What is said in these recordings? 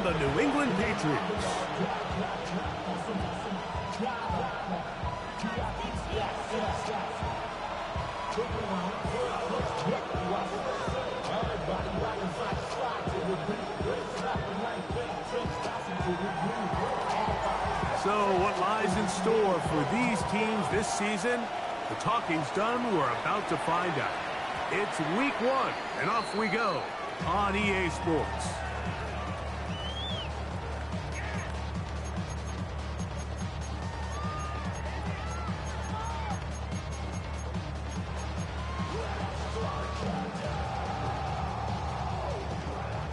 the New England Patriots. So what lies in store for these teams this season? The talking's done. We're about to find out. It's week 1, and off we go on EA Sports.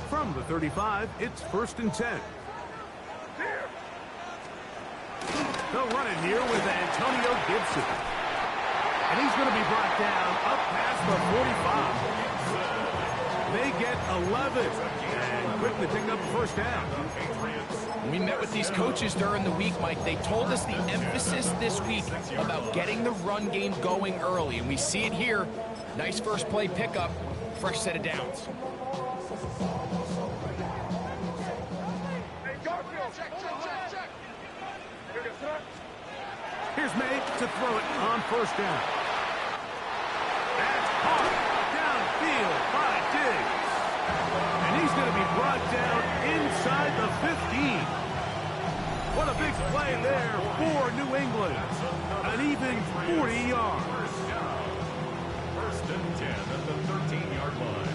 From the 35, it's 1st and 10. They'll run it here with Antonio Gibson. And he's going to be brought down up past the 45. They get 11 and quickly pick up the first down. We met with these coaches during the week, Mike. They told us the emphasis this week about getting the run game going early, and we see it here. Nice first play pickup, fresh set of downs. Here's May to throw it on 1st down. That's caught downfield by Diggs. And he's going to be brought down inside the 15. What a big play there for New England. An even 40 yards. 1st and 10 at the 13-yard line.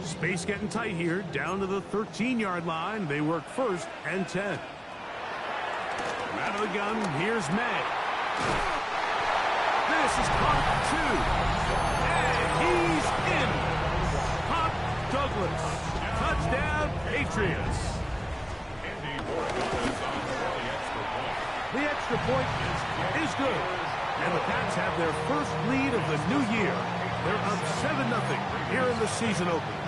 Space getting tight here, down to the 13-yard line. They work 1st and 10. Out of the gun, here's May. This is caught 2. And he's in. Pop Douglas. Touchdown, Patriots. The extra point is good. And the Pats have their first lead of the new year. They're up 7-0 here in the season opener.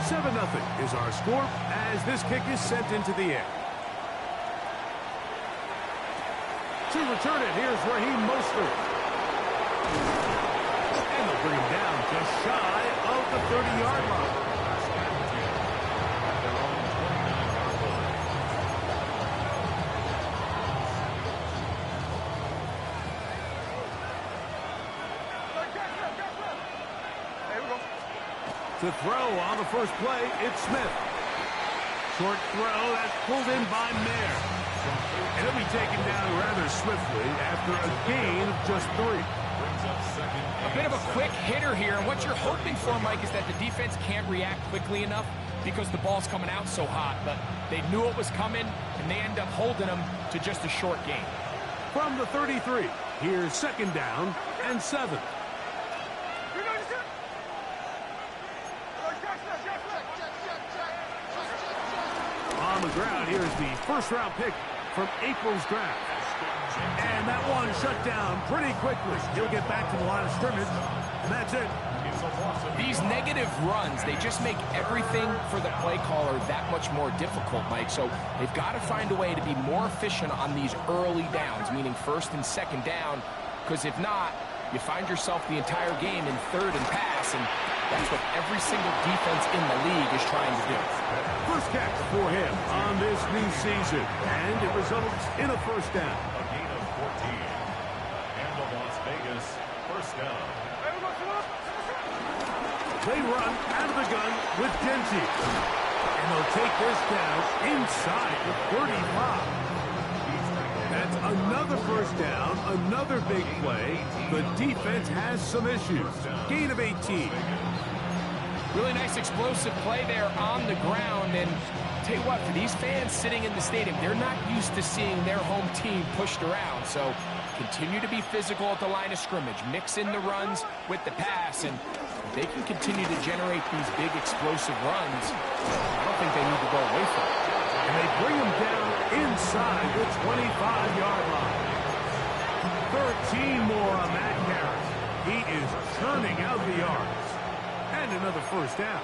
7-0 is our score as this kick is sent into the air. To return it, here's Raheem Mostert. And they'll bring him down just shy of the 30-yard line. To throw on the first play, it's Smith. Short throw, that's pulled in by Mayer. And he'll be taken down rather swiftly after a gain of just 3. A bit of a quick hitter here, and what you're hoping for, Mike, is that the defense can't react quickly enough because the ball's coming out so hot. But they knew it was coming, and they end up holding them to just a short gain. From the 33, here's 2nd down and 7. On the ground, here's the 1st-round pick from April's draft. And that one shut down pretty quickly. He'll get back to the line of scrimmage, and that's it. These negative runs, they just make everything for the play caller that much more difficult, Mike. So they've got to find a way to be more efficient on these early downs, meaning 1st and 2nd down, because if not, you find yourself the entire game in 3rd and pass, and that's what every single defense in the league is trying to do. First catch for him on this new season, and it results in a 1st down. A gain of 14. And the Las Vegas 1st down. They run out of the gun with Genty. And they'll take this down inside the 35. That's another 1st down, another big play. The defense has some issues. Gain of 18. Really nice explosive play there on the ground. And tell you what, for these fans sitting in the stadium, they're not used to seeing their home team pushed around. So continue to be physical at the line of scrimmage. Mix in the runs with the pass. And if they can continue to generate these big explosive runs, I don't think they need to go away from it. And they bring him down inside the 25-yard line. 13 more on that carry. He is churning out the yards. And another 1st down.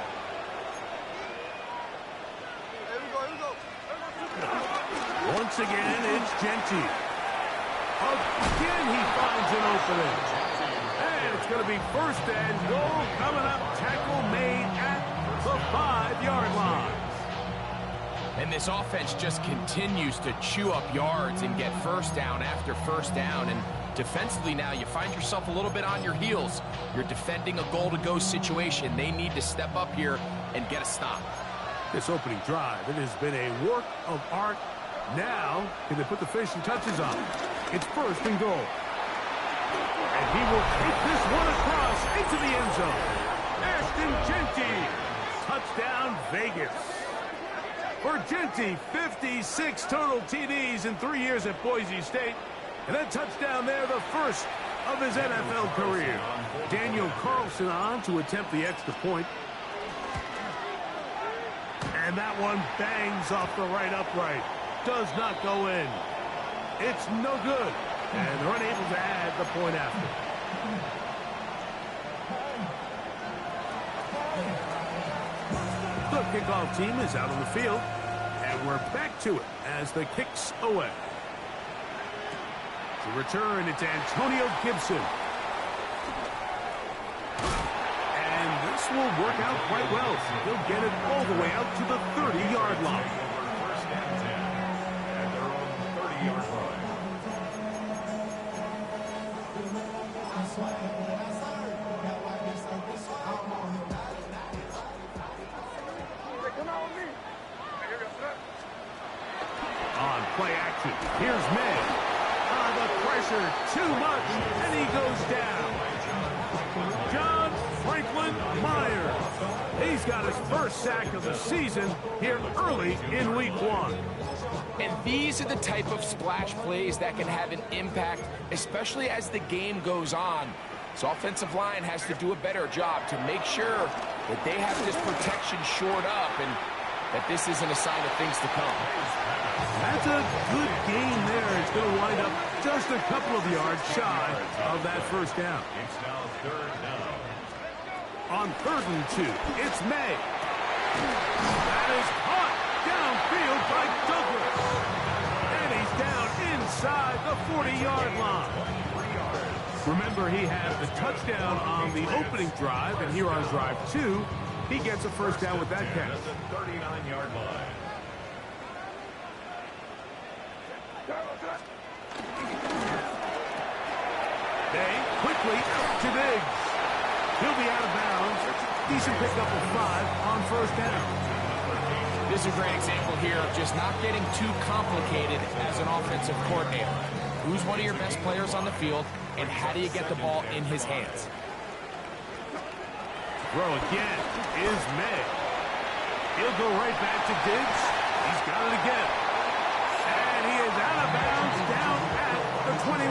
Once again, it's Genty. Again, he finds an opening. And it's going to be first and goal coming up. Tackle made at the 5-yard line. And this offense just continues to chew up yards and get first down after first down. And defensively now, you find yourself a little bit on your heels. You're defending a goal-to-go situation. They need to step up here and get a stop. This opening drive, it has been a work of art. Now, can they put the finishing touches on? It's first and goal. And he will take this one across into the end zone. Ashton Genty. Touchdown, Vegas. For Genty, 56 total TDs in 3 years at Boise State. And that touchdown there, the first of his NFL career. Daniel Carlson on to attempt the extra point. And that one bangs off the right upright. Does not go in. It's no good. And they're unable to add the point after. The kickoff team is out on the field. And we're back to it as the kick's away. To return, it's Antonio Gibson. And this will work out quite well. He'll get it all the way out to the 30-yard line. First and 10 at their own 30-yard line. On play action, here's May. The pressure, too much, and he goes down. John Franklin Myers. He's got his first sack of the season here early in week 1. And these are the type of splash plays that can have an impact, especially as the game goes on. So offensive line has to do a better job to make sure that they have this protection shored up and that this isn't a sign of things to come. That's a good game there. It's going to wind up just a couple of yards shy of that first down. It's now third down. On 3rd and 2, it's May. That is caught downfield by Douglas. And he's down inside the 40-yard line. Remember, he had the touchdown on the opening drive, and here on drive 2, he gets a first down with that catch. At the 39-yard line. They quickly out to Diggs. He'll be out of bounds. Decent pickup of 5 on first down. This is a great example here of just not getting too complicated as an offensive coordinator. Who's one of your best players on the field, and how do you get the ball in his hands? Throw again is May. He'll go right back to Diggs. He's got it again. And he is out of bounds down at the 21.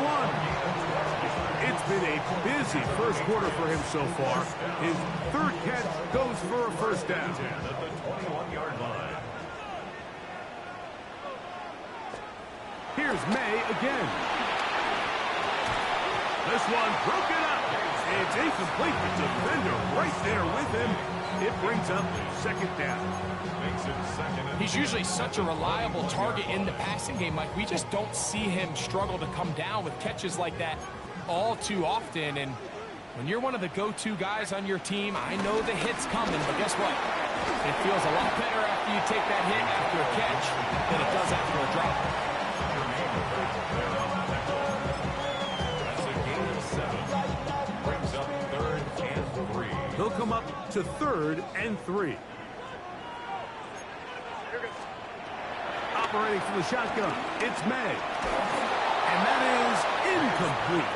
It's been a busy first quarter for him so far. His 3rd catch goes for a first down. At the 21-yard line. Here's May again. This one broken up. It's incomplete. The defender right there with him. It brings up 2nd down. Makes it 2nd and He's usually such a reliable target in the passing game, Mike. We just don't see him struggle to come down with catches like that all too often. And when you're one of the go-to guys on your team, I know the hit's coming, but guess what? It feels a lot better after you take that hit after a catch than it does after a drop. That's a gain of 7. Brings up 3rd and 3. He'll come up to 3rd and 3. Operating from the shotgun, it's May. And that is incomplete.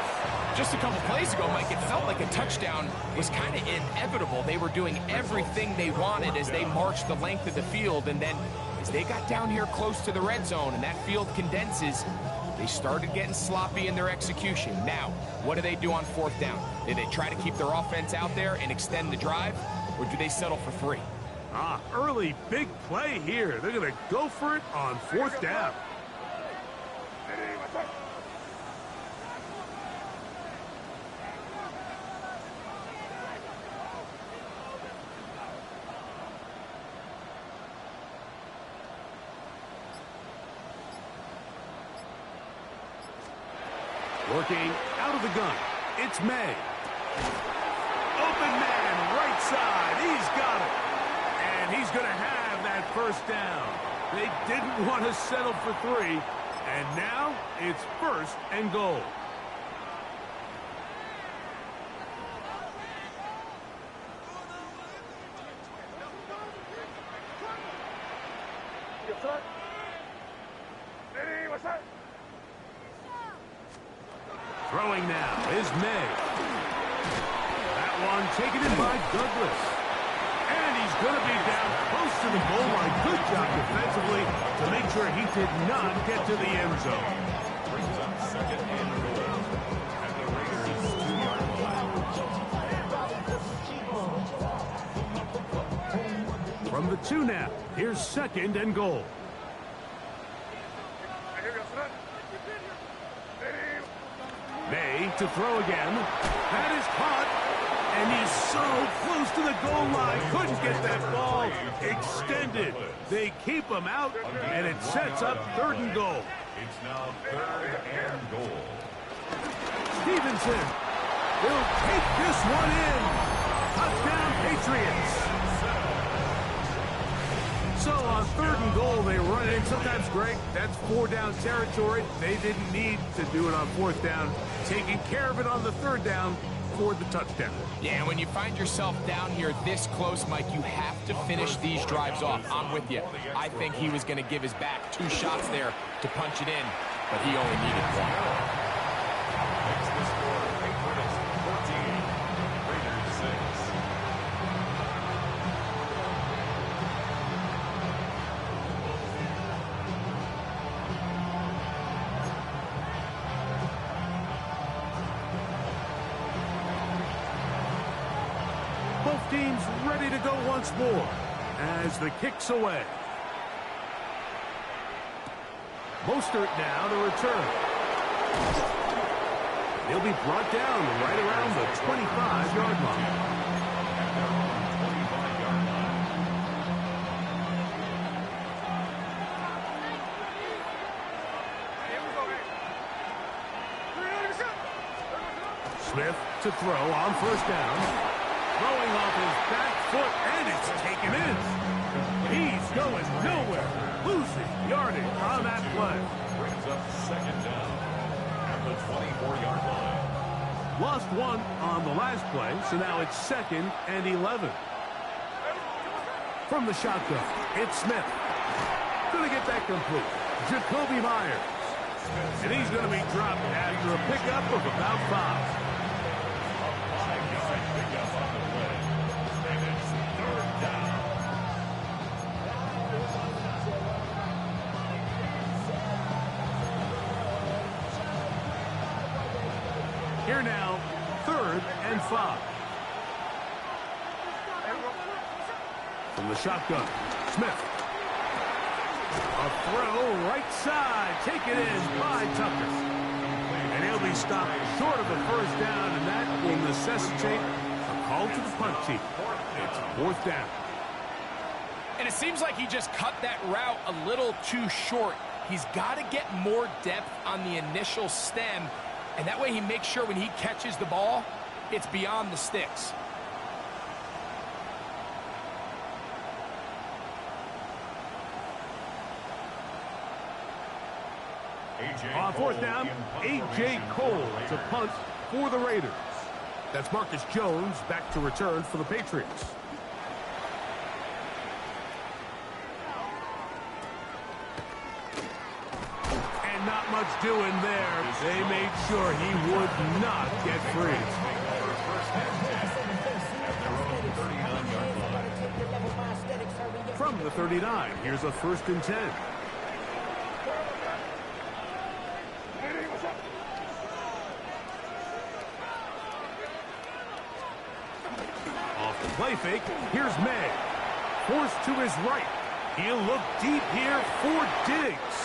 Just a couple plays ago, Mike, it felt like a touchdown was kind of inevitable. They were doing everything they wanted as they marched the length of the field, and then as they got down here close to the red zone and that field condenses, they started getting sloppy in their execution. Now, what do they do on 4th down? Do they try to keep their offense out there and extend the drive, or do they settle for 3? Early big play here. They're going to go for it on 4th down. Working out of the gun. It's May. Open man, right side. He's got it. And he's going to have that first down. They didn't want to settle for 3. And now it's 1st and goal. Throwing now is May. That one taken in by Douglas. And he's going to be down close to the goal line. Good job defensively to make sure he did not get to the end zone. Brings up 2nd and goal. At the Raiders' 2-yard line. From the 2 now, here's 2nd and goal. May to throw again. That is caught. And he's so close to the goal line. Couldn't get that ball extended. They keep him out, and it sets up 3rd and goal. It's now 3rd and goal. Stevenson will take this one in. Touchdown, Patriots. So on 3rd and goal, they run in. Sometimes, Greg, that's 4-down territory. They didn't need to do it on 4th down. Taking care of it on the 3rd down for the touchdown. Yeah, when you find yourself down here this close, Mike, you have to finish these drives off. I'm with you. I think he was going to give his back 2 shots there to punch it in, but he only needed 1. Makes the score Patriots 14, Raiders 6. Both teams ready to go once more as the kick's away. Mostert now to return. He'll be brought down right around the 25-yard line. Smith to throw on 1st down. Throwing off his back foot, and it's taken in. He's going nowhere. Losing yardage on that play. Brings up 2nd down at the 24-yard line. Lost 1 on the last play, so now it's 2nd and 11. From the shotgun, it's Smith. Going to get that complete. Jacoby Myers. And he's going to be dropped after a pickup of about 5. Here now, 3rd and 5. From the shotgun, Smith. A throw right side, taken in by Tucker. And he'll be stopped short of the 1st down, and that will necessitate a call to the punt team. It's 4th down. And it seems like he just cut that route a little too short. He's got to get more depth on the initial stem, and that way he makes sure when he catches the ball, it's beyond the sticks. On 4th down, A.J. Cole to punt for the Raiders. That's Marcus Jones back to return for the Patriots. And not much doing there. They made sure he would not get free. From the 39, here's a 1st and 10. Play fake. Here's May. Forced to his right. He'll look deep here for Diggs.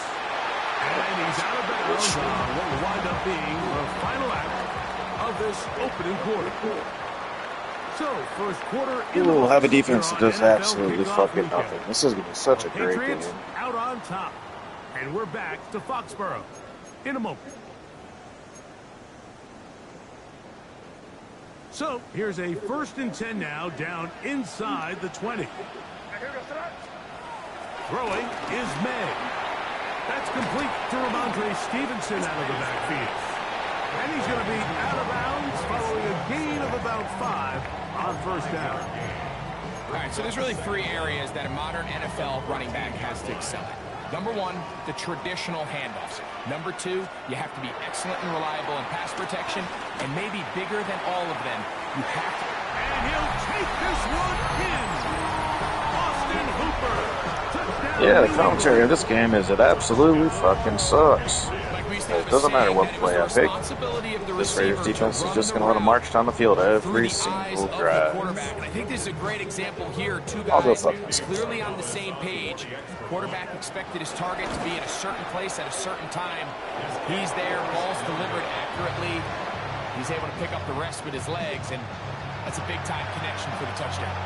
And he's out of bounds on what will wind up being the final act of this opening quarter. So, 1st quarter. We'll have a defense that does absolutely fucking nothing. This is going to be such a great game. Patriots out on top. And we're back to Foxborough in a moment. So here's a 1st and 10 now, down inside the 20. Throwing is May. That's complete to Ramondre Stevenson out of the backfield. And he's going to be out of bounds following a gain of about 5 on 1st down. All right, so there's really 3 areas that a modern NFL running back has to excel at. Number 1, the traditional handoffs. Number 2, you have to be excellent and reliable in pass protection. And maybe bigger than all of them, you have to... And he'll take this one in. Austin Hooper. Touchdown. Yeah, the commentary of this game is it absolutely fucking sucks. It doesn't matter what play I pick. This Raiders defense is just going to let them march down the field every single drive. I think this is a great example here. 2 I'll go guys fuck myself. clearly on the same page. Quarterback expected his target to be in a certain place at a certain time. He's there, ball's delivered accurately. He's able to pick up the rest with his legs, and that's a big-time connection for the touchdown.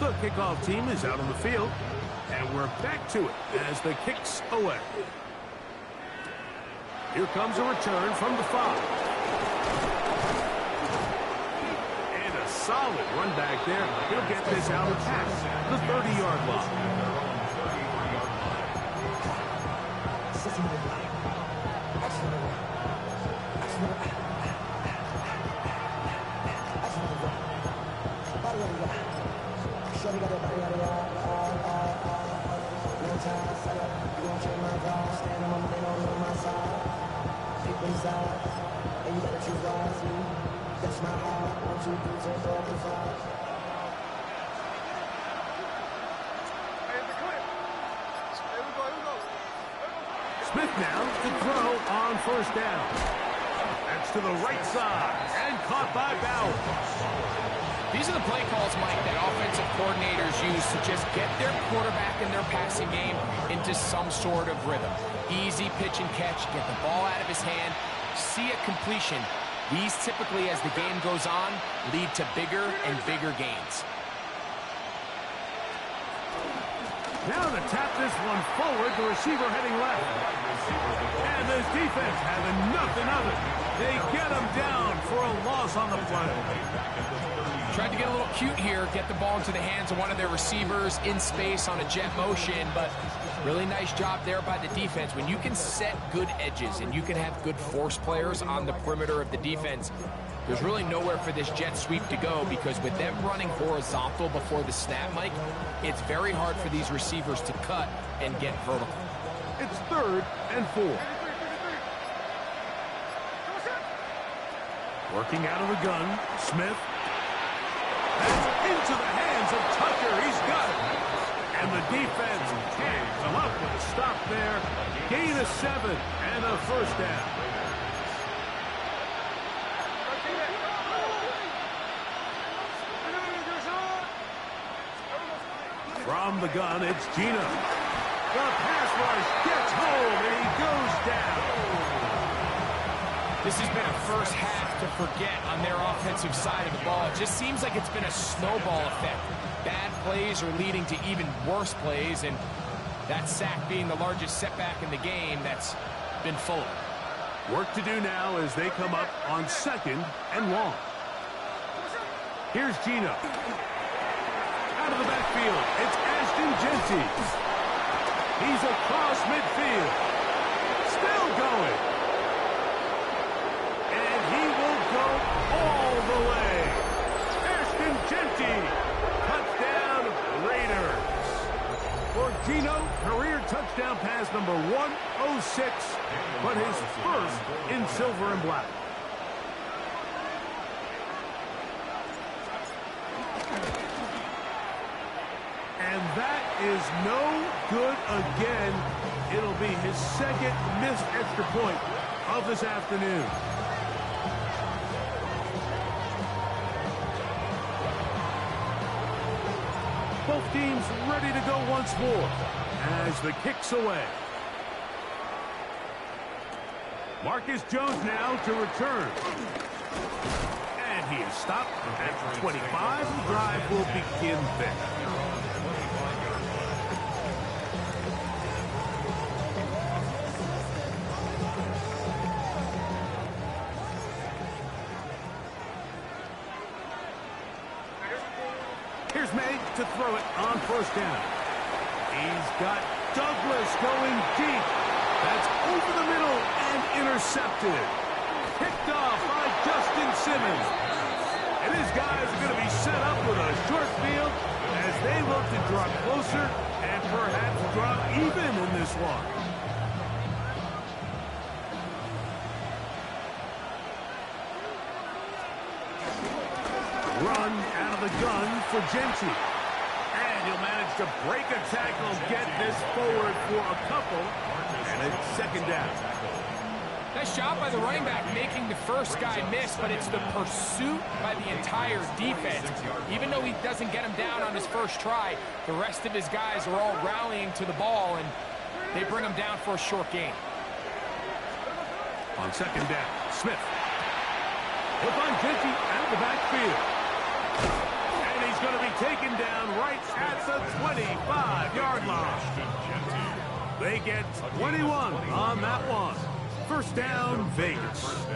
The kickoff team is out on the field, and we're back to it as the kick's away. Here comes a return from the 5. And a solid run back there. He'll get this out of past the 30-yard line. Smith now to throw on 1st down. That's to the right side and caught by Bauer. These are the play calls, Mike, that offensive coordinators use to just get their quarterback and their passing game into some sort of rhythm. Easy pitch and catch, get the ball out of his hand, see a completion. These typically, as the game goes on, lead to bigger and bigger gains. Now to tap this one forward, the receiver heading left. And this defense having nothing of it. They get him down for a loss on the play. Tried to get a little cute here, get the ball into the hands of one of their receivers in space on a jet motion, but really nice job there by the defense. When you can set good edges and you can have good force players on the perimeter of the defense, there's really nowhere for this jet sweep to go, because with them running horizontal before the snap, Mike, it's very hard for these receivers to cut and get vertical. It's 3rd and 4. Working out of the gun, Smith. That's into the hands of Tucker. He's got it. And the defense can't come up with a stop there. Gain of 7 and a 1st down. From the gun, it's Gino. The pass rush gets home, and he goes down. This has been a first half to forget on their offensive side of the ball. It just seems like it's been a snowball effect. Bad plays are leading to even worse plays, and that sack being the largest setback in the game, that's been full. Work to do now as they come up on 2nd and long. Here's Gino. Out of the backfield, it's Ashton Genty. He's across midfield. Still going. And he will go all the way. Ashton Genty. Touchdown, Raiders. For Gino, career touchdown pass number 106, but his first in silver and black. And that is no good again. It'll be his 2nd missed extra point of this afternoon. Both teams ready to go once more as the kick's away. Marcus Jones now to return. And he is stopped at 25. The drive will begin there. Here's May to throw it on first down. He's got Douglas going deep. That's over the middle and intercepted. Picked off by Justin Simmons. And his guys are going to be set up with a short field as they look to draw closer and perhaps draw even in this one. Run out of the gun for Genty. And he'll manage to break a tackle, get this forward for a couple, and it's second down. Nice job by the running back making the first guy miss, but it's the pursuit by the entire defense. Even though he doesn't get him down on his first try, the rest of his guys are all rallying to the ball, and they bring him down for a short gain. On second down, Smith. He'll find Genty out of the backfield. And he's going to be taken down right at the 25-yard line. They get 21 on that one. First down, Vegas.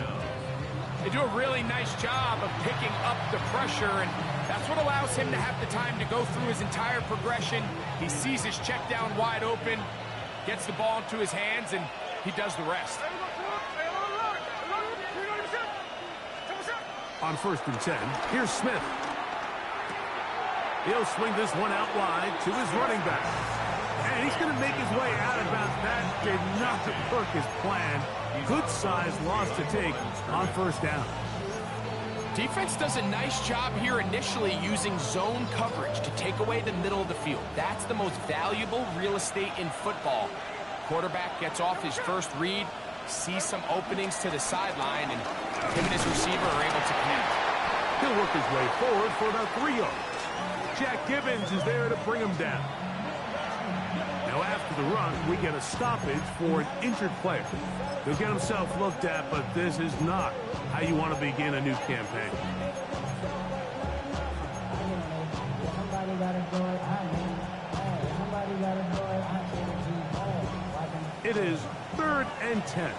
They do a really nice job of picking up the pressure, and that's what allows him to have the time to go through his entire progression. He sees his check down wide open, gets the ball into his hands, and he does the rest. On first and 10, here's Smith. He'll swing this one out wide to his running back. And he's going to make his way out of bounds. That did not work his plan. Good size loss to take on first down. Defense does a nice job here initially using zone coverage to take away the middle of the field. That's the most valuable real estate in football. Quarterback gets off his first read, sees some openings to the sideline, and him and his receiver are able to connect. He'll work his way forward for about 3 yards. Jack Gibbons is there to bring him down. Now after the run, we get a stoppage for an injured player. He'll get himself looked at, but this is not how you want to begin a new campaign. It is 3rd and 10.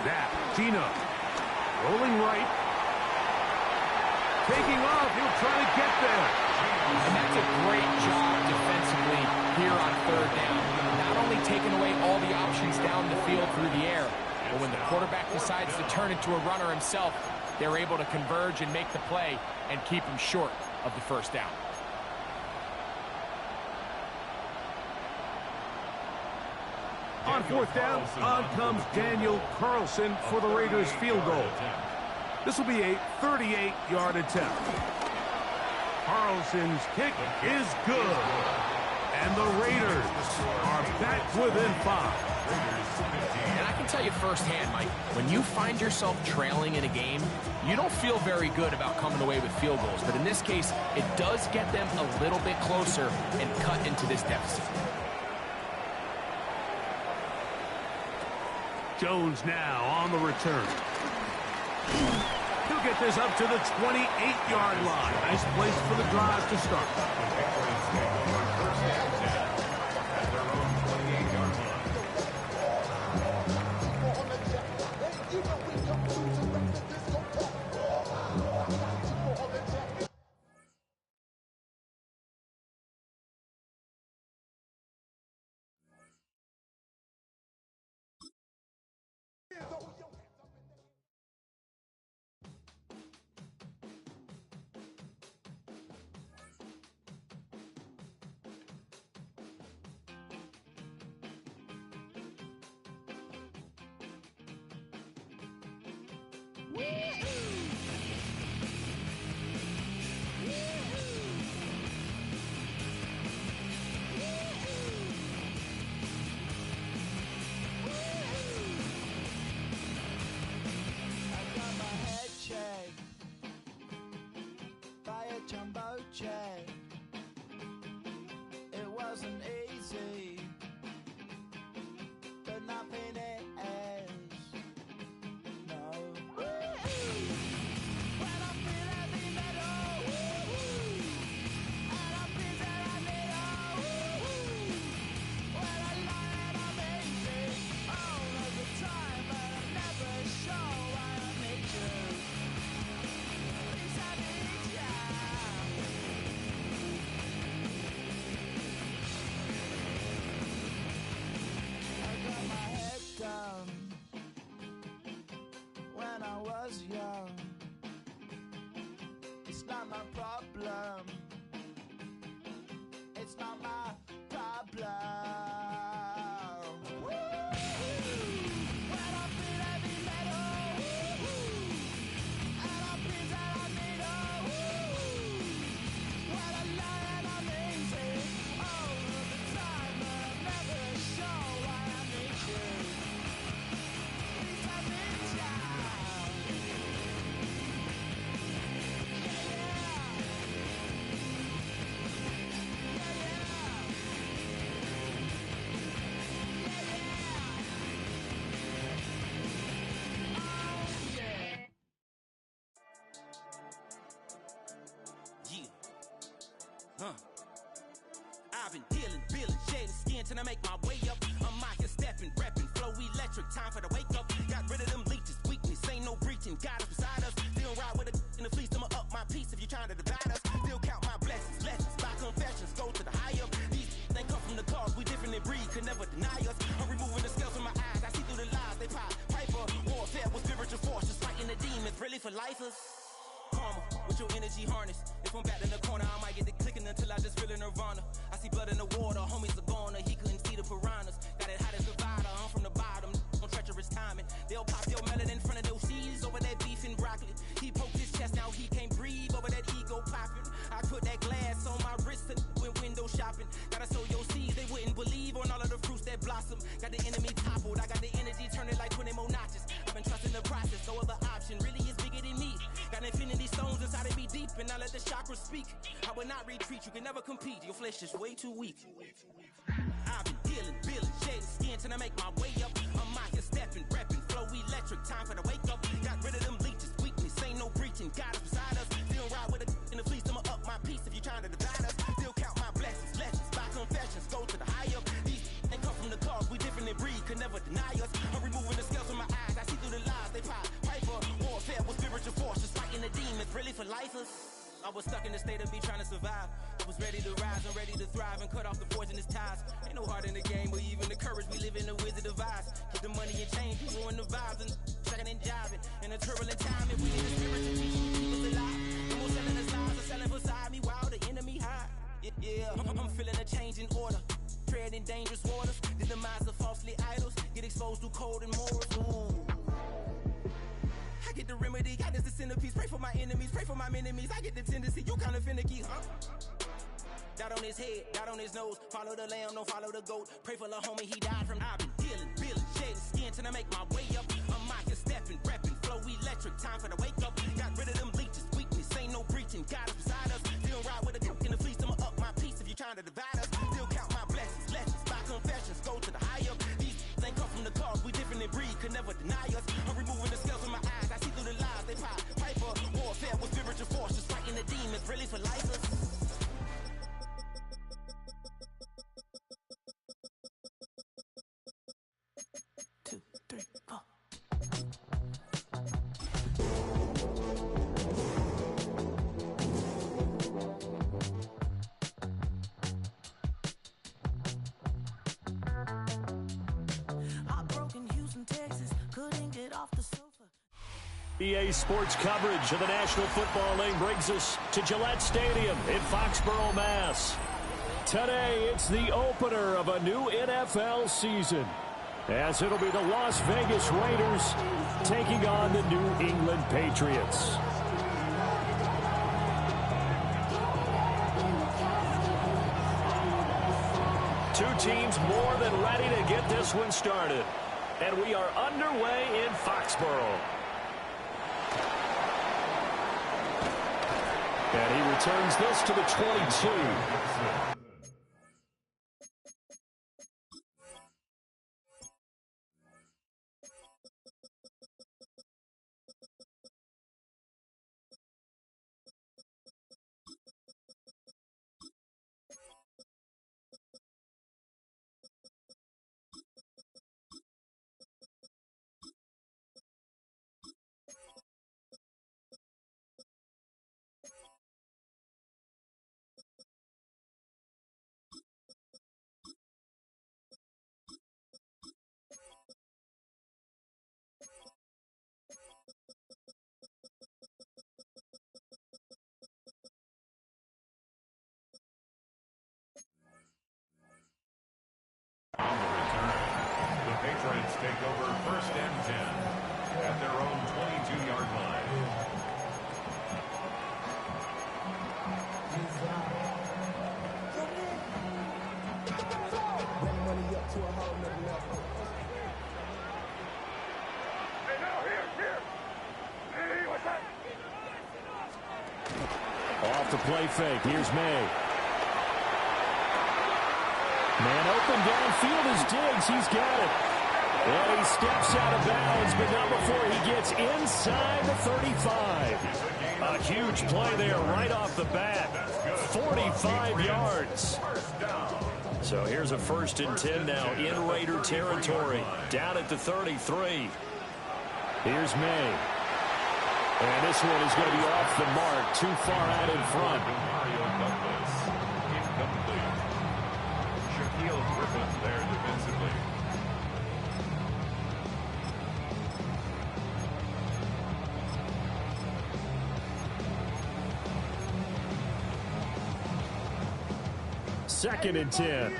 That, Gino, rolling right, taking off, he'll try to get there. And that's a great job defensively here on 3rd down. Not only taking away all the options down the field through the air, but when the quarterback decides to turn into a runner himself, they're able to converge and make the play and keep him short of the first down. On 4th down, on comes Daniel Carlson for the Raiders field goal. This will be a 38-yard attempt. Carlson's kick is good. And the Raiders are back within 5. And I can tell you firsthand, Mike, when you find yourself trailing in a game, you don't feel very good about coming away with field goals. But in this case, it does get them a little bit closer and cut into this deficit. Jones now on the return. He'll get this up to the 28-yard line. Nice place for the drive to start. It wasn't easy, but nothing is. No. time for the wake up. Got rid of them leeches, weakness, ain't no breaching. God is beside us. Still ride with a in the fleece, I'ma up my piece if you're trying to divide us. Still count my blessings, lessons, by confessions, go to the higher. These they come from the cause, we different in breed, could never deny us. I'm removing the scales from my eyes, I see through the lies, they pop. Piper, warfare with spiritual force, just fighting the demons, really for lifers. Karma, with your energy harness. If I'm back in the corner, I might get the clicking until I just feel a nirvana. I see blood in the water, homies are gone, he couldn't see the piranhas. Got it hot as Nevada, I'm from the bottom, on treacherous timing. They'll pop your melon in front of those seeds over that beef and broccoli. He poked his chest, now he can't breathe over that ego popping. I put that glass on my wrist and went window shopping. Gotta sow your seeds, they wouldn't believe on all of the fruits that blossom. Got the enemy toppled, I got the energy turning like 20 more notches. I've been trusting the process, no other option really is bigger than me. Got infinity stones inside of me deep, and I let the chakras speak. I will not retreat, you can never compete, your flesh is way too weak. I've been dealing, building, shedding skin till I make my way up. I'm mocking, stepping, repping, flow electric, time for the wake up. Got rid of them leeches, weakness, ain't no breaching, God is beside us. Still ride with a in the fleece, I'ma up my piece if you're trying to divide us. Still count my blessings, lessons, by confessions, go to the higher. These they come from the cause, we different in breed, could never deny us. I'm removing the scales from my eyes, I see through the lies, they pop. Piper, warfare with spiritual force, just fighting the demons, really for lifers. I was stuck in the state of me trying to survive. I was ready to rise and ready to thrive and cut off the poisonous ties. Ain't no heart in the game, but even the courage we live in the wizard of Oz. Get the money and change, we ruin the vibes and checking and jiving. In a turbulent time, if we in the spirit to teach you, keep us alive. No more selling the sides or selling beside me while the enemy hide. Yeah, I'm feeling a change in order. Treading dangerous waters, the demise of falsely idols. Get exposed through code and morals. Ooh. I get the remedy, God is the centerpiece. Pray for my enemies, pray for my enemies. I get the tendency, you kinda finicky, huh? Dot on his head, dot on his nose. Follow the lamb, don't follow the goat. Pray for the homie, he died from. I've been dealing, building, shedding skin till I make my way up. I'm mocking, stepping, repping, flow electric. Time for the wake up. Got rid of them leeches, weakness, ain't no breaching. God is beside us. Still ride with a in the fleece, I'ma up my piece if you're trying to divide us. Still count my blessings, lessons, by confessions, go to the higher. These ain't come from the cause, we different in breed, could never deny us. I'm removing the scales from my eyes, I see through the lies, they pop. Piper, warfare with spiritual force, just fighting the demons, really for lifers. 2, 3, 4. Heartbroken Houston, Texas, couldn't get off the sofa. EA Sports coverage of the National Football League brings us to Gillette Stadium in Foxborough, Mass. Today, it's the opener of a new NFL season, as it'll be the Las Vegas Raiders taking on the New England Patriots. Two teams more than ready to get this one started, and we are underway in Foxborough. And he returns this to the 22. On the return, the Patriots take over 1st and 10 at their own 22-yard line. Off the play fake. Here's May. Man open downfield is Diggs. He's got it. And he steps out of bounds, but not before he gets inside the 35. A huge play there right off the bat. 45 yards. First down. So here's a 1st and 10 now in Raider territory. Down at the 33. Here's May. And this one is going to be off the mark. Too far out in front. Incomplete. Shaquille Griffin there defensively. Second and 10.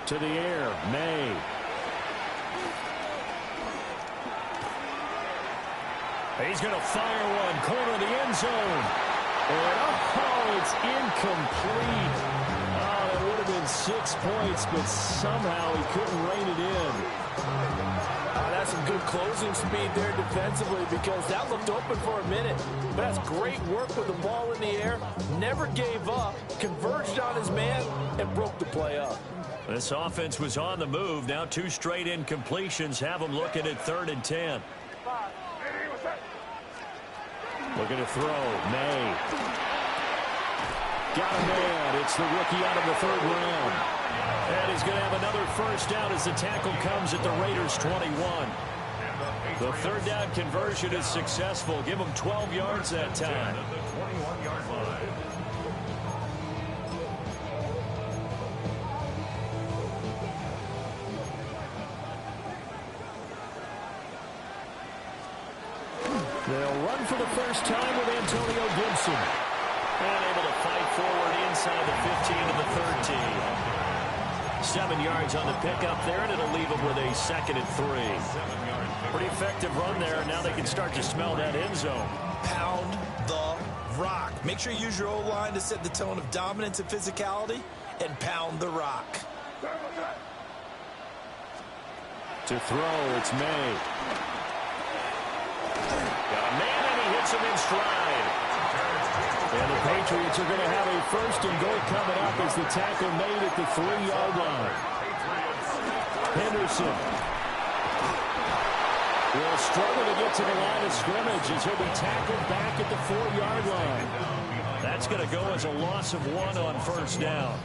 To the air, May. He's going to fire one, corner of the end zone. And oh, it's incomplete. Oh, that would have been 6 points, but somehow he couldn't rein it in. That's some good closing speed there defensively because that looked open for a minute. But that's great work with the ball in the air. Never gave up, converged on his man, and broke the play up. This offense was on the move. Now 2 straight incompletions have them looking at 3rd and 10. Looking to throw. May. Got a man. It's the rookie out of the 3rd round. And he's going to have another 1st down as the tackle comes at the Raiders' 21. The 3rd down conversion is successful. Give them 12 yards that time. At the 21-yard line. They'll run for the first time with Antonio Gibson. And able to fight forward inside the 15 to the 13. 7 yards on the pickup there, and it'll leave them with a 2nd and 3. Pretty effective run there, and now they can start to smell that end zone. Pound the rock. Make sure you use your O-line to set the tone of dominance and physicality, and pound the rock. To throw, it's May. Got a man, and he hits him in stride. And the Patriots are going to have a 1st and goal coming up as the tackle made at the 3-yard line. Henderson will struggle to get to the line of scrimmage as he'll be tackled back at the 4-yard line. That's going to go as a loss of 1 on 1st down.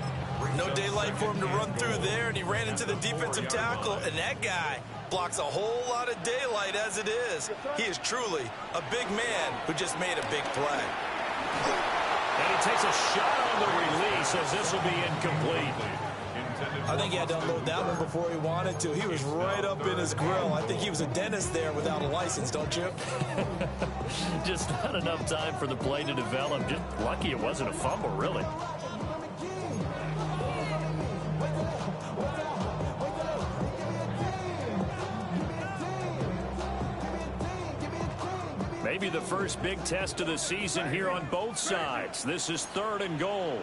No daylight for him to run through there, and he ran into the defensive tackle, and that guy blocks a whole lot of daylight as it is. He is truly a big man who just made a big play. And he takes a shot on the release as this will be incomplete. I think he had to unload that one before he wanted to. He was right up in his grill. I think he was a dentist there without a license, don't you? Just not enough time for the play to develop. Just lucky it wasn't a fumble, really. Maybe the first big test of the season here on both sides. This is 3rd and goal.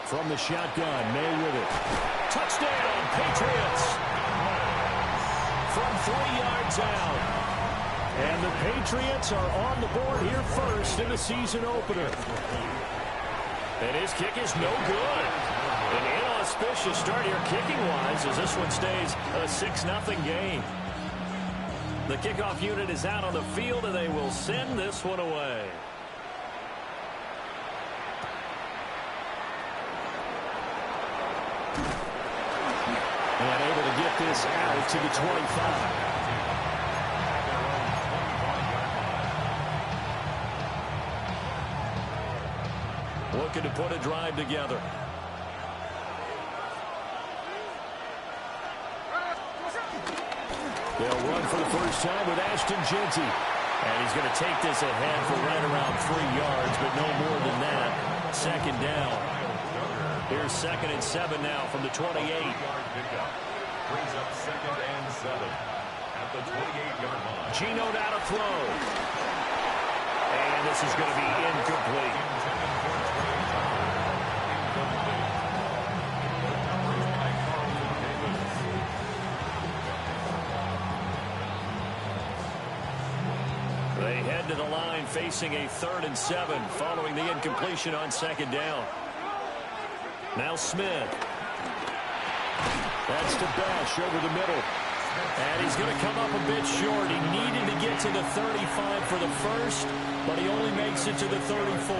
From the shotgun, May with it. Touchdown, Patriots! From 3 yards out. And the Patriots are on the board here first in the season opener. And his kick is no good. An inauspicious start here kicking-wise as this one stays a 6-0 game. The kickoff unit is out on the field, and they will send this one away. And able to get this out to the 25. Looking to put a drive together. They'll run for the first time with Ashton Jeanty. And he's going to take this ahead for right around 3 yards, but no more than that. 2nd down. Here's 2nd and 7 now from the 28. Brings up 2nd and 7 at the 28-yard line. Geno now to throw. And this is going to be incomplete. They head to the line facing a 3rd and 7 following the incompletion on 2nd down. Now Smith. That's to Bash over the middle. And he's going to come up a bit short. He needed to get to the 35 for the first, but he only makes it to the 34.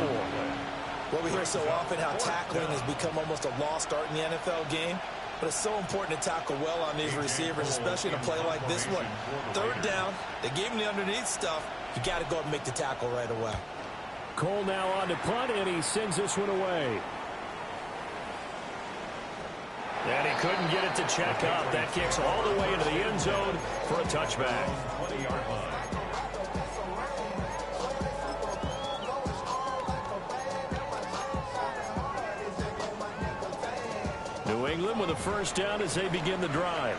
Well, we hear so often how tackling has become almost a lost art in the NFL game. But it's so important to tackle well on these receivers, especially in a play like this one. Third down, they gave him the underneath stuff. You got to go and make the tackle right away. Cole now on to punt, and he sends this one away. And he couldn't get it to check up. That kicks all the way into the end zone for a touchback. 20-yard line. New England with a first down as they begin the drive.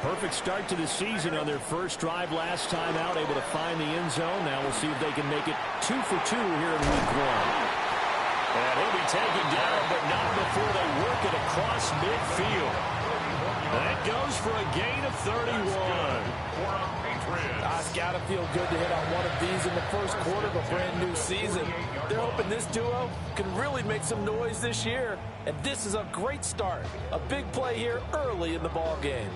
Perfect start to the season on their first drive last time out, able to find the end zone. Now we'll see if they can make it 2 for 2 here in week 1. And he'll be taken down, but not before they work it across midfield. That goes for a gain of 31. It's got to feel good to hit on one of these in the first quarter of a brand new season. They're hoping this duo can really make some noise this year. And this is a great start. A big play here early in the ball game.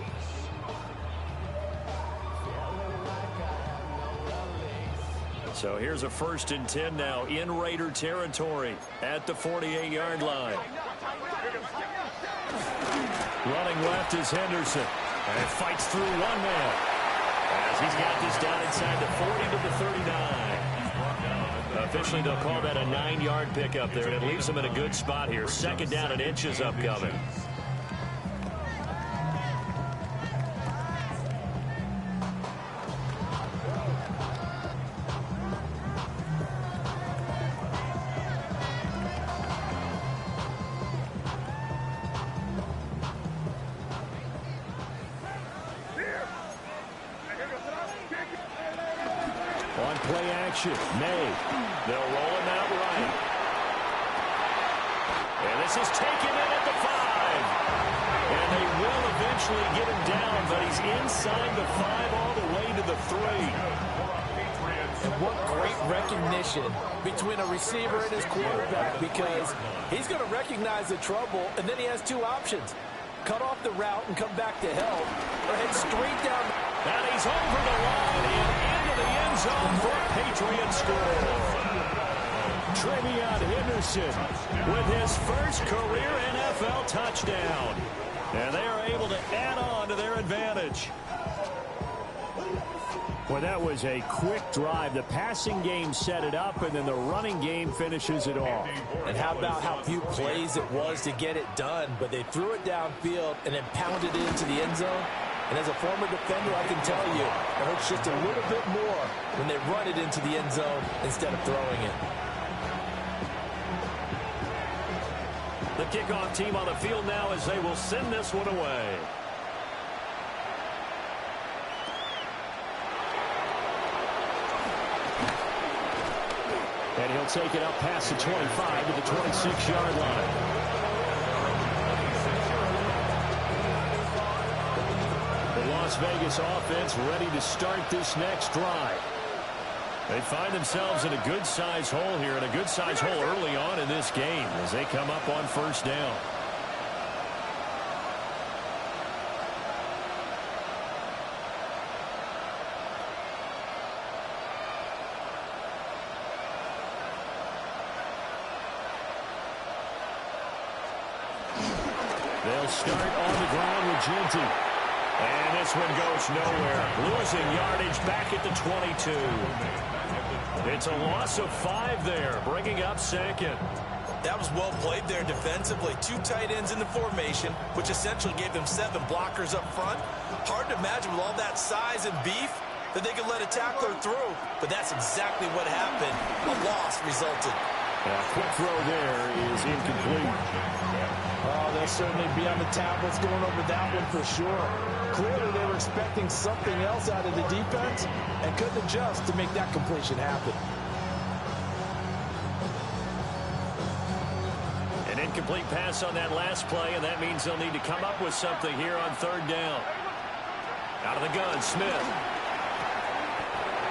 So here's a 1st and 10 now in Raider territory at the 48-yard line. Running left is Henderson. And fights through one man. As he's got this down inside the 40 to the 39. Officially, they'll call that a 9-yard pickup there, and it leaves them in a good spot here. 2nd down and inches upcoming. On play action, May. They'll roll him out right. And this is taken in at the 5. And they will eventually get him down, but he's inside the 5 all the way to the 3. And what great recognition between a receiver and his quarterback, because he's going to recognize the trouble, and then he has 2 options. Cut off the route and come back to help, or head straight down. And he's over the line and into the end zone for a Patriots score. Travion Henderson with his first career NFL touchdown. And they are able to add on to their advantage. Well, that was a quick drive. The passing game set it up, and then the running game finishes it off. And how about how few plays it was to get it done, but they threw it downfield and then pounded it into the end zone. And as a former defender, I can tell you, it hurts just a little bit more when they run it into the end zone instead of throwing it. The kickoff team on the field now as they will send this one away. And he'll take it up past the 25 to the 26-yard line. Las Vegas offense ready to start this next drive. They find themselves in a good-sized hole here, and a good-sized hole early on in this game as they come up on 1st down. They'll start on the ground with Genty. And this one goes nowhere. Losing yardage back at the 22. It's a loss of 5 there, bringing up 2nd. That was well played there defensively. 2 tight ends in the formation, which essentially gave them 7 blockers up front. Hard to imagine with all that size and beef that they could let a tackler through. But that's exactly what happened. A loss resulted. A quick throw there is incomplete. Oh, they'll certainly be on the tablets going over that one for sure. Clearly, they were expecting something else out of the defense and couldn't adjust to make that completion happen. An incomplete pass on that last play, and that means they'll need to come up with something here on 3rd down. Out of the gun, Smith.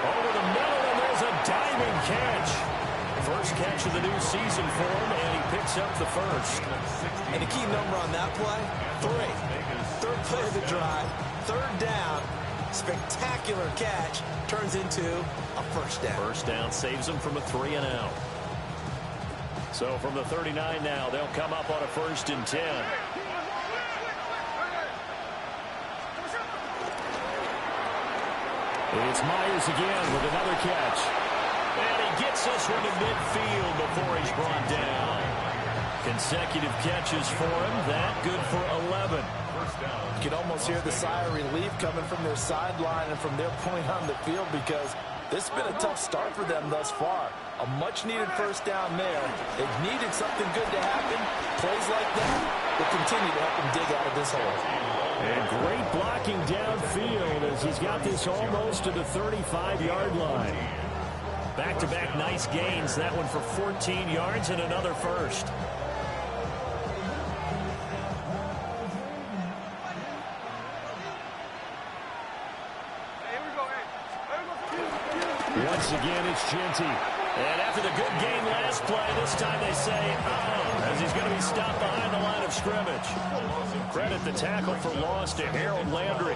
Over the middle, and there's a diving catch. First catch of the new season for him, and he picks up the first. And the key number on that play, 3. Third play of the drive, third down, spectacular catch, turns into a first down. First down saves them from a 3-and-out. So from the 39 now, they'll come up on a 1st and 10. It's Myers again with another catch. And he gets this one to midfield before he's brought down. Consecutive catches for him. That good for 11. You can almost hear the sigh of relief coming from their sideline and from their point on the field, because this has been a tough start for them thus far. A much-needed first down there. They've needed something good to happen. Plays like that will continue to help them dig out of this hole. And great blocking downfield as he's got this almost to the 35-yard line. Back-to-back nice gains. That one for 14 yards and another first. Once again, it's Genty. And after the good game last play, this time they say, as he's going to be stopped behind the line of scrimmage. Credit the tackle for loss to Harold Landry.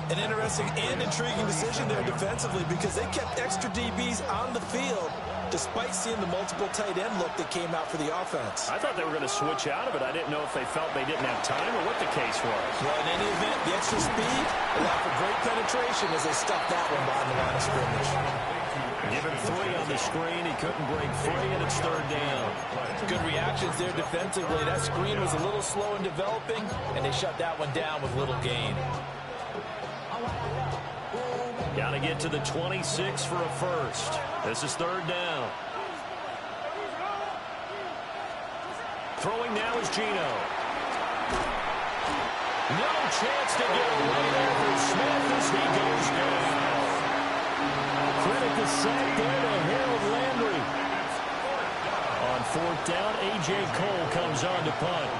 An interesting and intriguing decision there defensively, because they kept extra DBs on the field despite seeing the multiple tight end look that came out for the offense. I thought they were going to switch out of it. I didn't know if they felt they didn't have time or what the case was. Well, in any event, the extra speed allowed for great penetration as they stuffed that one behind the line of scrimmage. Given 3 on the screen, he couldn't break free, and it's 3rd down. Good reactions there defensively. That screen was a little slow in developing, and they shut that one down with little gain. Got to get to the 26 for a first. This is 3rd down. Throwing now is Gino. No chance to get away there from Smith as he goes down. Credit the sack there to Harold Landry. On 4th down, A.J. Cole comes on to punt.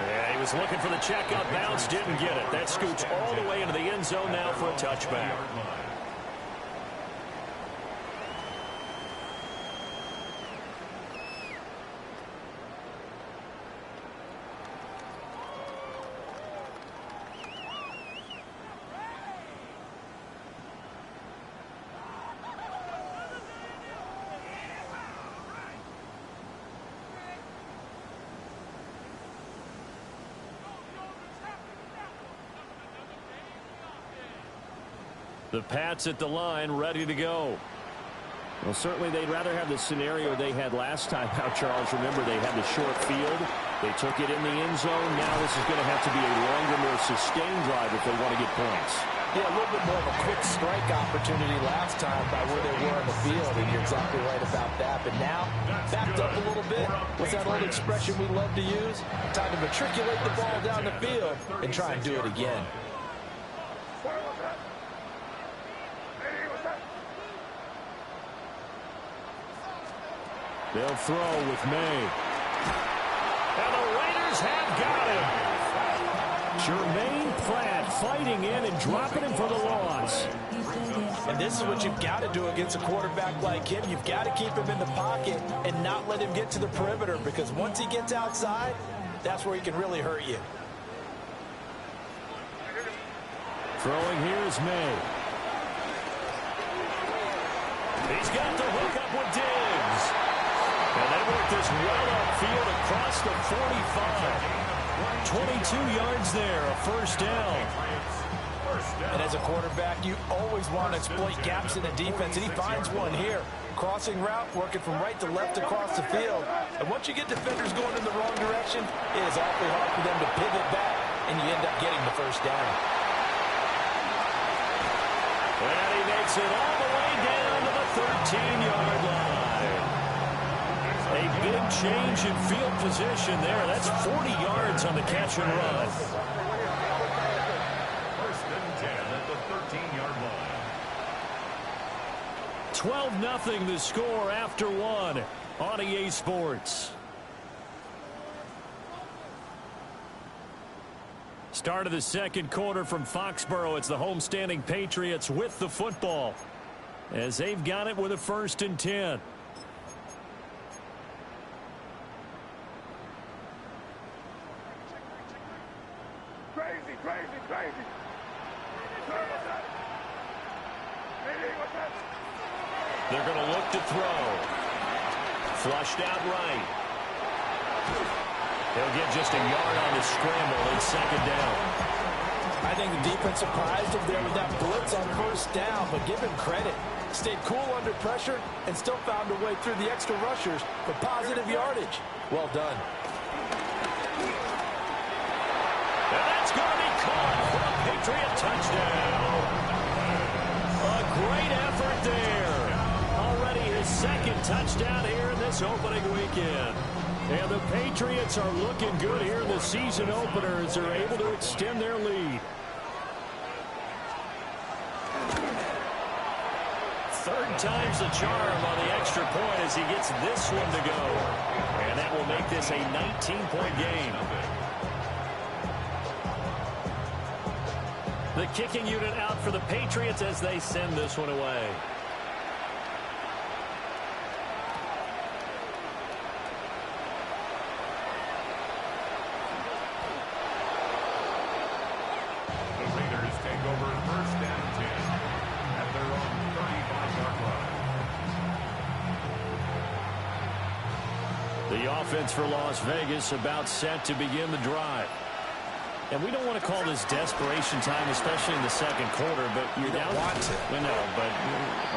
Yeah, he was looking for the checkup bounce, didn't get it. That scoots all the way into the end zone now for a touchback. The Pats at the line, ready to go. Well, certainly they'd rather have the scenario they had last time out, Charles. Remember, they had the short field. They took it in the end zone. Now this is going to have to be a longer, more sustained drive if they want to get points. Yeah, a little bit more of a quick strike opportunity last time by where they were on the field, and you're exactly right about that. But now, backed up a little bit. What's that old expression we love to use? Time to matriculate the ball down the field and try and do it again. They'll throw with May. And the Raiders have got him. Jermaine Pratt fighting in and dropping him for the loss. And this is what you've got to do against a quarterback like him. You've got to keep him in the pocket and not let him get to the perimeter, because once he gets outside, that's where he can really hurt you. Throwing here is May. He's got the hook up with Diggs. And they work this well upfield across the 45. 22 yards there, a first down. And as a quarterback, you always want to exploit gaps in the defense, and he finds one here. Crossing route, working from right to left across the field. And once you get defenders going in the wrong direction, it is awfully hard for them to pivot back, and you end up getting the first down. And he makes it all the way down to the 13-yard line. A big change in field position there. That's 40 yards on the catch and run. First and 10 at the 13-yard line. 12-0 the score after one on EA Sports. Start of the second quarter from Foxborough. It's the homestanding Patriots with the football as they've got it with a 1st and 10. They're going to look to throw. Flushed out right. He'll get just a yard on the scramble and 2nd down. I think the defense surprised him there with that blitz on 1st down, but give him credit. Stayed cool under pressure and still found a way through the extra rushers for positive yardage. Well done. And that's going to be caught for a Patriot touchdown. A great effort there. Already his 2nd touchdown here in this opening weekend. And the Patriots are looking good here in the season opener as they're able to extend their lead. 3rd time's the charm on the extra point as he gets this one to go. And that will make this a 19-point game. The kicking unit out for the Patriots as they send this one away. The offense for Las Vegas about set to begin the drive. And we don't want to call this desperation time, especially in the second quarter, but you're down. Want to. We know, but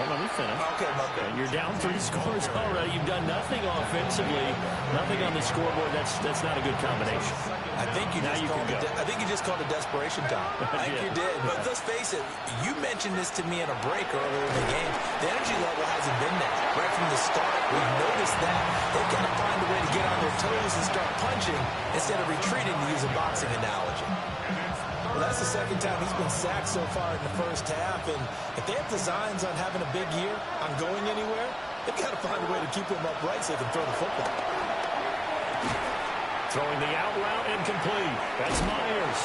let me finish. Okay. You're down 3 scores already. You've done nothing offensively, nothing on the scoreboard. That's not a good combination. I think you just called it desperation time. I think you did. But let's face it, you mentioned this to me in a break earlier in the game. The energy level hasn't been there right from the start. We've noticed that. They've got to find a way to get on their toes and start punching instead of retreating, to use a boxing analogy. Well, that's the 2nd time he's been sacked so far in the 1st half, and if they have designs on having a big year, on going anywhere, they've got to find a way to keep him upright so they can throw the football. Throwing the out route incomplete. That's Myers.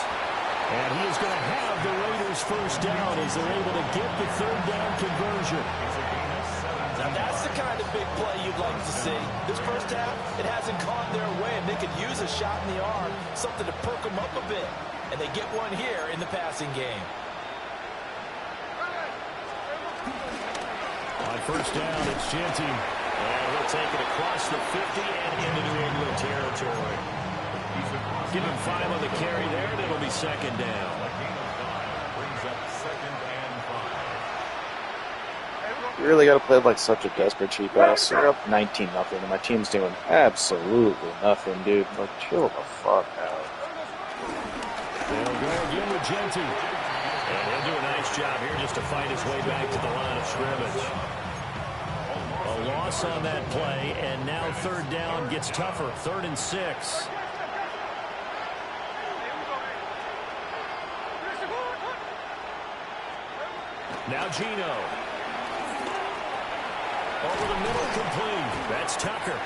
And he is going to have the Raiders 1st down as they're able to get the 3rd down conversion. Now that's the kind of big play you'd like to see. This 1st half, it hasn't gone their way, and they could use a shot in the arm, something to perk them up a bit. And they get one here in the passing game. On 1st down, it's Genty. And he'll take it across the 50 and into New England territory. Give him 5 on the carry there, and it'll be 2nd down. Brings up 2nd and 5. You really got to play like such a desperate cheap ass. You're up 19-0, and my team's doing absolutely nothing, dude. Like, chill the fuck out. They'll go again with Genty. And he'll do a nice job here just to fight his way back to the line of scrimmage. A loss on that play, and now 3rd down gets tougher. 3rd and 6. Now Gino. Over the middle, complete. That's Tucker.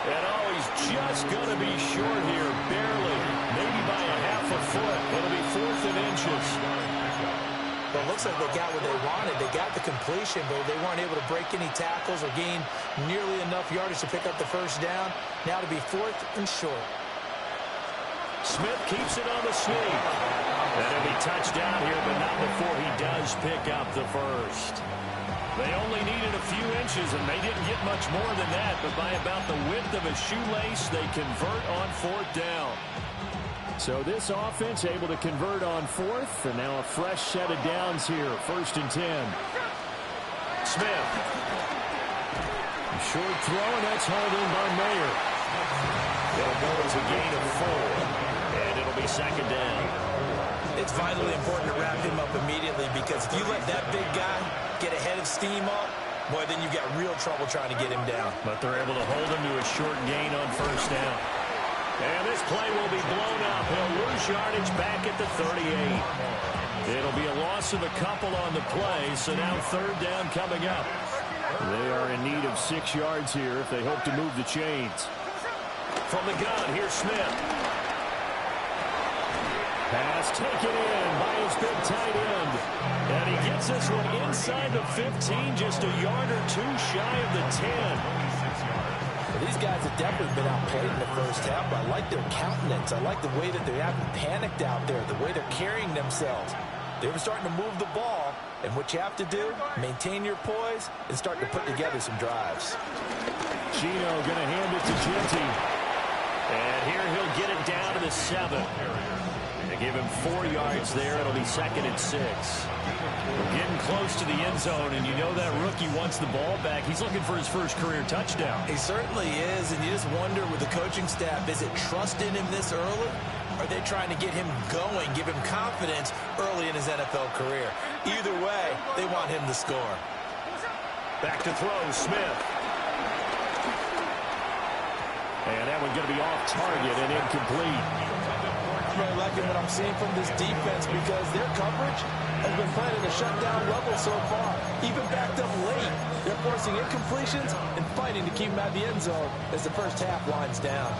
And he's just going to be short here, barely. Maybe by a half a foot. It'll be 4th and inches. Well, it looks like they got what they wanted. They got the completion, but they weren't able to break any tackles or gain nearly enough yardage to pick up the 1st down. Now to be 4th and short. Smith keeps it on the sneak. That'll be touchdown here, but not before he does pick up the 1st. They only needed a few inches, and they didn't get much more than that, but by about the width of a shoelace, they convert on 4th down. So this offense able to convert on 4th, and now a fresh set of downs here, 1st and 10. Smith. Short throw, and that's hauled in by Mayer. It'll go as a gain of 4, and it'll be 2nd down. It's vitally important to wrap him up immediately, because if you let that big guy get ahead of steam up, boy, then you've got real trouble trying to get him down. But they're able to hold him to a short gain on 1st down. And this play will be blown up. He'll lose yardage back at the 38. It'll be a loss of a couple on the play, so now 3rd down coming up. They are in need of 6 yards here if they hope to move the chains. From the gun, here's Smith. Pass taken in by his big tight end. And he gets this one inside the 15, just a yard or two shy of the 10. Well, these guys have definitely been outplayed in the first half. I like their countenance. I like the way that they haven't panicked out there, the way they're carrying themselves. They're starting to move the ball, and what you have to do, maintain your poise and start to put together some drives. Gino going to hand it to Genty. And here he'll get it down to the 7. They give him 4 yards there. It'll be 2nd and 6. We're getting close to the end zone, and you know that rookie wants the ball back. He's looking for his first career touchdown. He certainly is, and you just wonder with the coaching staff, is it trust in him this early? Are they trying to get him going, give him confidence early in his NFL career? Either way, they want him to score. Back to throw, Smith. And that one's going to be off target and incomplete. I'm really liking what I'm seeing from this defense because their coverage has been playing at a shutdown level so far. Even backed up late, they're forcing incompletions and fighting to keep them out of the end zone as the first half winds down.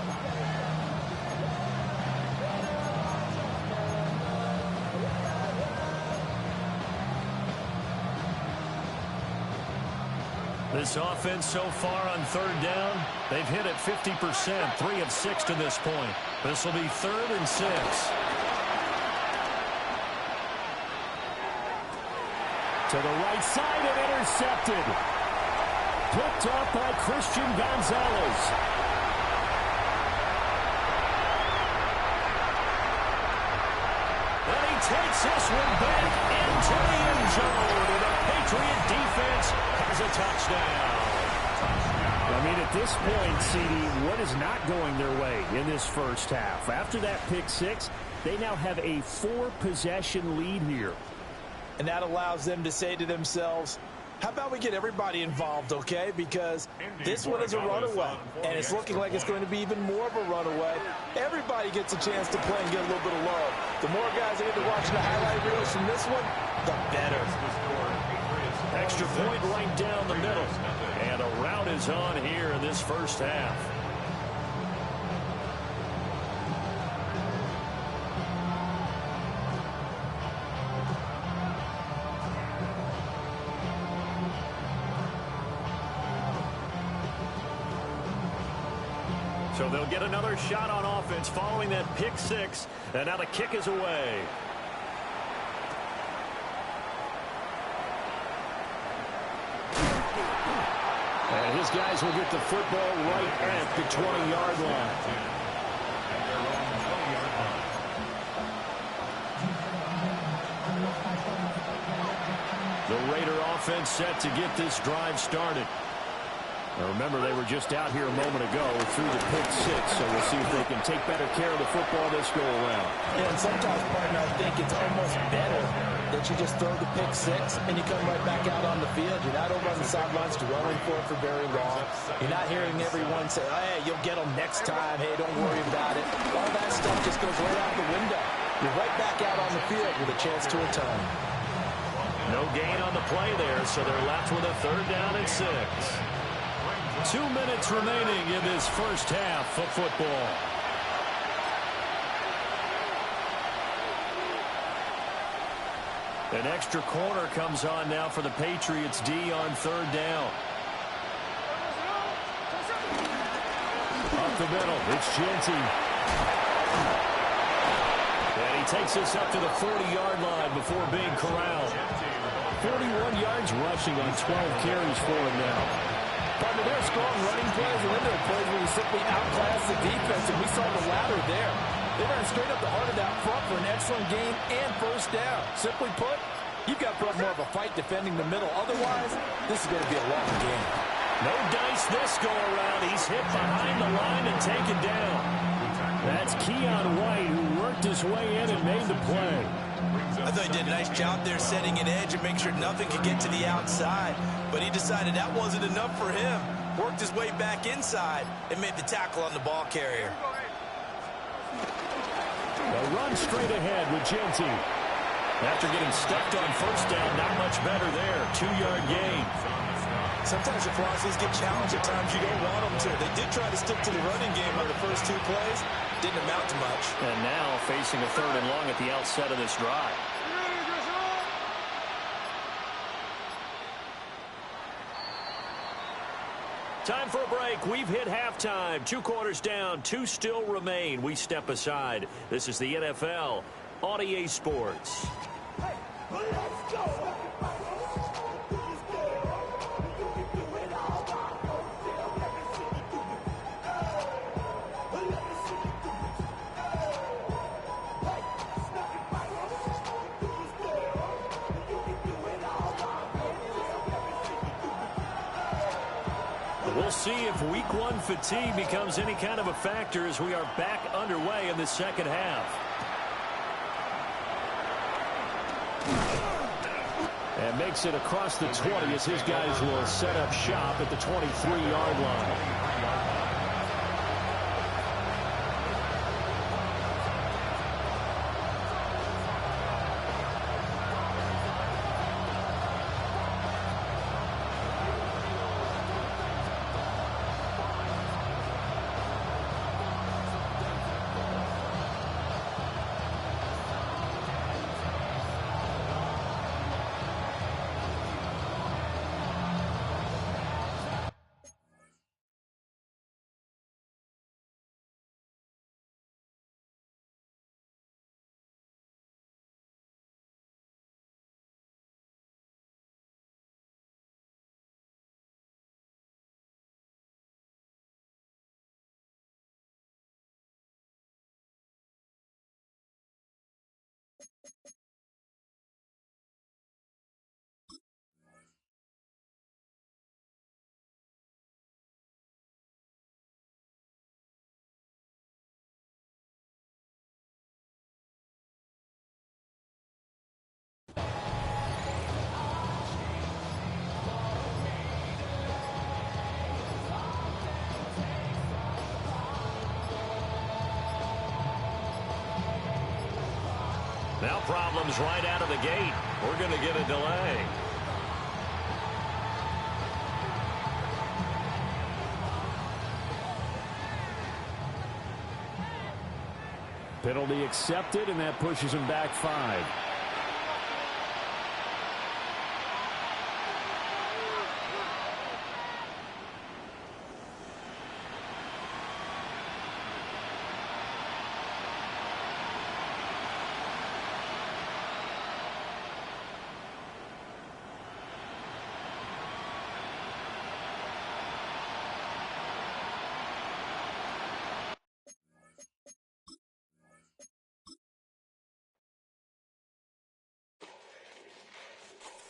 This offense so far on 3rd down, they've hit it 50%, 3 of 6 to this point. This will be 3rd and 6. To the right side and intercepted. Picked up by Christian Gonzalez. And he takes this one back into the end zone. And the Patriot defense has a touchdown. I mean, at this point, CD, what is not going their way in this first half? After that pick 6, they now have a 4-possession lead here. And that allows them to say to themselves, how about we get everybody involved, okay? Because this one is a runaway, and it's looking like it's going to be even more of a runaway. Everybody gets a chance to play and get a little bit of love. The more guys that get to watch the highlight reels from this one, the better. Extra point right down the middle. And a rout is on here in this first half. So they'll get another shot on offense following that pick 6. And now the kick is away. And his guys will get the football right at the 20-yard line. The Raider offense set to get this drive started. Now remember, they were just out here a moment ago through the pick 6, so we'll see if they can take better care of the football this go-around. Yeah, and sometimes, partner, I think it's almost better that you just throw the pick 6 and you come right back out on the field. You're not over on the sidelines dwelling for it for very long. You're not hearing everyone say, hey, you'll get them next time. Hey, don't worry about it. All that stuff just goes right out the window. You're right back out on the field with a chance to atone. No gain on the play there, so they're left with a 3rd down and 6. 2 minutes remaining in this first half of football. An extra corner comes on now for the Patriots D on 3rd down. Up the middle, it's Genty. And he takes this up to the 40-yard line before being corralled. 41 yards rushing on 12 carries for him now. Partner, there are strong running plays, and then there are plays where you simply outclass the defense, and we saw the latter there. They ran straight up the heart of that front for an excellent game and first down. Simply put, you've got to put up more of a fight defending the middle. Otherwise, this is going to be a long game. No dice this go-around. He's hit behind the line and taken down. That's Keon White, who worked his way in and made the play. I thought he did a nice job there setting an edge and make sure nothing could get to the outside. But he decided that wasn't enough for him. Worked his way back inside and made the tackle on the ball carrier. A run straight ahead with Genty. After getting stuffed on first down, not much better there. 2-yard gain. Sometimes your philosophies get challenged at times you don't want them to. They did try to stick to the running game on the first 2 plays. Didn't amount to much. And now facing a 3rd and long at the outset of this drive. Time for a break. We've hit halftime. 2 quarters down. 2 still remain. We step aside. This is the NFL on EA Sports. Hey, let's go! We'll see if week 1 fatigue becomes any kind of a factor as we are back underway in the second half. And makes it across the 20 as his guys will set up shop at the 23-yard line. Now problems right out of the gate. We're going to get a delay. Penalty accepted, and that pushes him back 5.